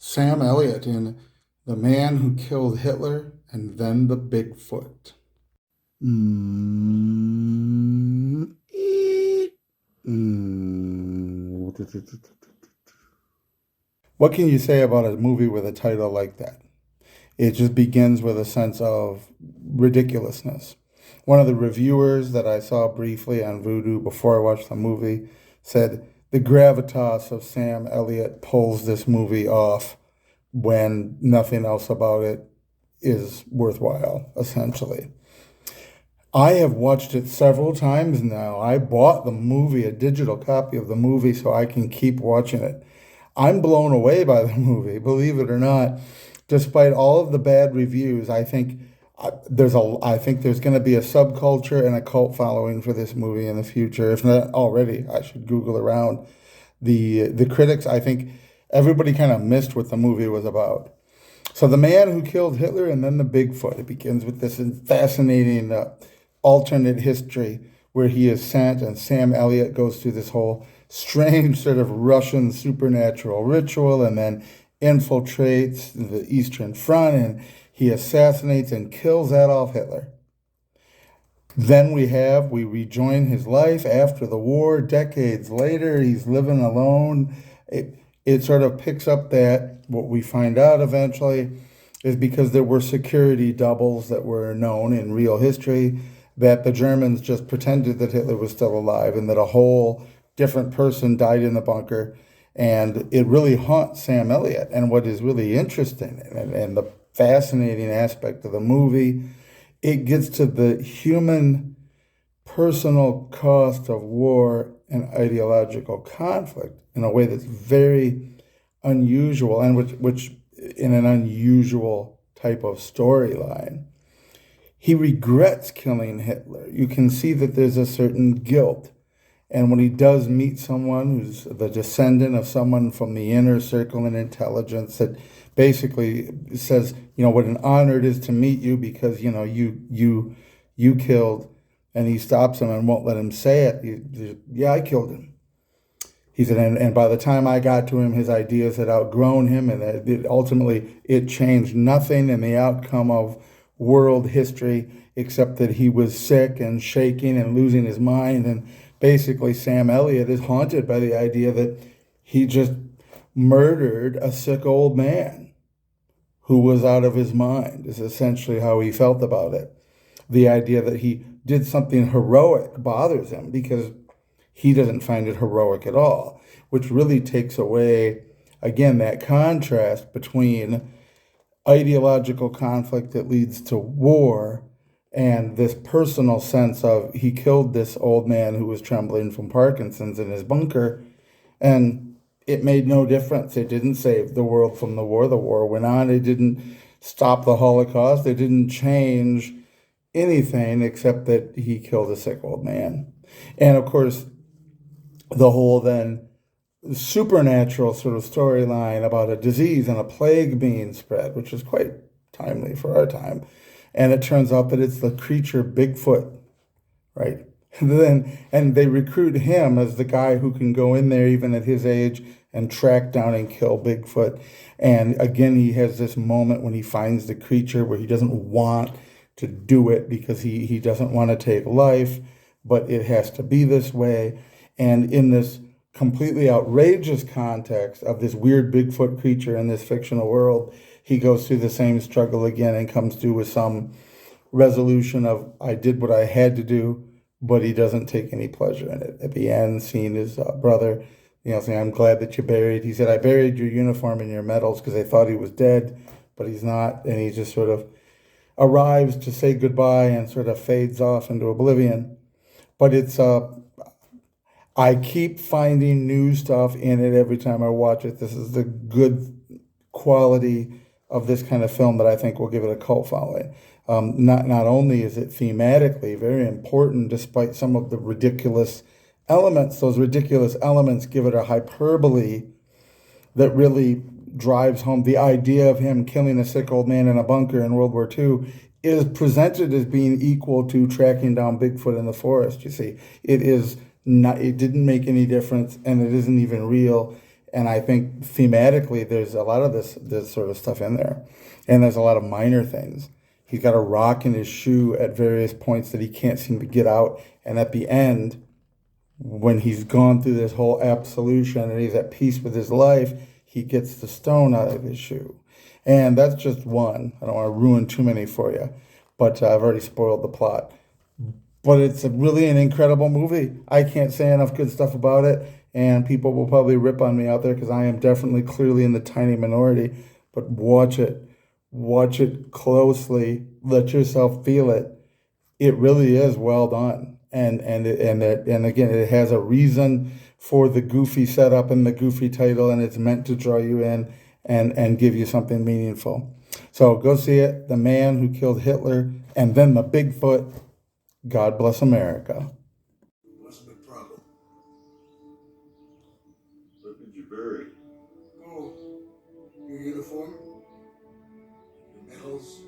Sam Elliott in The Man Who Killed Hitler and Then the Bigfoot. Mm, ee, mm. What can you say about a movie with a title like that? It just begins with a sense of ridiculousness. One of the reviewers that I saw briefly on Vudu before I watched the movie said the gravitas of Sam Elliott pulls this movie off when nothing else about it is worthwhile, essentially. I have watched it several times now. I bought the movie, a digital copy of the movie, so I can keep watching it. I'm blown away by the movie, believe it or not. Despite all of the bad reviews, I think there's going to be a subculture and a cult following for this movie in the future. If not already, I should Google around. The critics, I think everybody kind of missed what the movie was about. So the man who killed Hitler and then the Bigfoot. It begins with this fascinating alternate history where he is sent, and Sam Elliott goes through this whole strange sort of Russian supernatural ritual, and then infiltrates the Eastern Front, and he assassinates and kills Adolf Hitler. Then we rejoin his life after the war, decades later. He's living alone. It sort of picks up that what we find out eventually is because there were security doubles that were known in real history, that the Germans just pretended that Hitler was still alive and that a whole different person died in the bunker. And it really haunts Sam Elliott. And what is really interesting and the fascinating aspect of the movie, it gets to the human personal cost of war and ideological conflict in a way that's very unusual, and which in an unusual type of storyline. He regrets killing Hitler. You can see that there's a certain guilt. And when he does meet someone who's the descendant of someone from the inner circle in intelligence that basically says, what an honor it is to meet you because, you killed, and he stops him and won't let him say it. Yeah, I killed him. He said, and by the time I got to him, his ideas had outgrown him, and ultimately it changed nothing in the outcome of world history except that he was sick and shaking and losing his mind. And basically, Sam Elliott is haunted by the idea that he just murdered a sick old man who was out of his mind, is essentially how he felt about it. The idea that he did something heroic bothers him because he doesn't find it heroic at all, which really takes away, again, that contrast between ideological conflict that leads to war and this personal sense of he killed this old man who was trembling from Parkinson's in his bunker, and it made no difference. It didn't save the world from the war. The war went on. It didn't stop the Holocaust. It didn't change anything except that he killed a sick old man. And of course, the whole then supernatural sort of storyline about a disease and a plague being spread, which is quite timely for our time. And it turns out that it's the creature Bigfoot, right? And they recruit him as the guy who can go in there even at his age and track down and kill Bigfoot. And again, he has this moment when he finds the creature where he doesn't want to do it because he doesn't want to take life, but it has to be this way. And in this completely outrageous context of this weird Bigfoot creature in this fictional world, he goes through the same struggle again and comes through with some resolution of, I did what I had to do, but he doesn't take any pleasure in it. At the end, seeing his brother, saying, I'm glad that you buried. He said, I buried your uniform and your medals because I thought he was dead, but he's not. And he just sort of arrives to say goodbye and sort of fades off into oblivion. But I keep finding new stuff in it every time I watch it. This is the good quality of this kind of film that I think will give it a cult following. Not only is it thematically very important, despite some of the ridiculous elements, those ridiculous elements give it a hyperbole that really drives home the idea of him killing a sick old man in a bunker in World War II is presented as being equal to tracking down Bigfoot in the forest. You see, it didn't make any difference, and it isn't even real. And I think thematically, there's a lot of this sort of stuff in there, and there's a lot of minor things. He's got a rock in his shoe at various points that he can't seem to get out, and at the end, when he's gone through this whole absolution and he's at peace with his life, he gets the stone out of his shoe. And that's just one. I don't want to ruin too many for you, but I've already spoiled the plot. But it's a really an incredible movie. I can't say enough good stuff about it, and people will probably rip on me out there because I am definitely clearly in the tiny minority. But watch it closely, let yourself feel it. It really is well done, and again, it has a reason for the goofy setup and the goofy title, and it's meant to draw you in and give you something meaningful. So go see it. The Man Who Killed Hitler, and then the Bigfoot. God bless America. What's the problem? What did you bury? Oh, your uniform, your medals,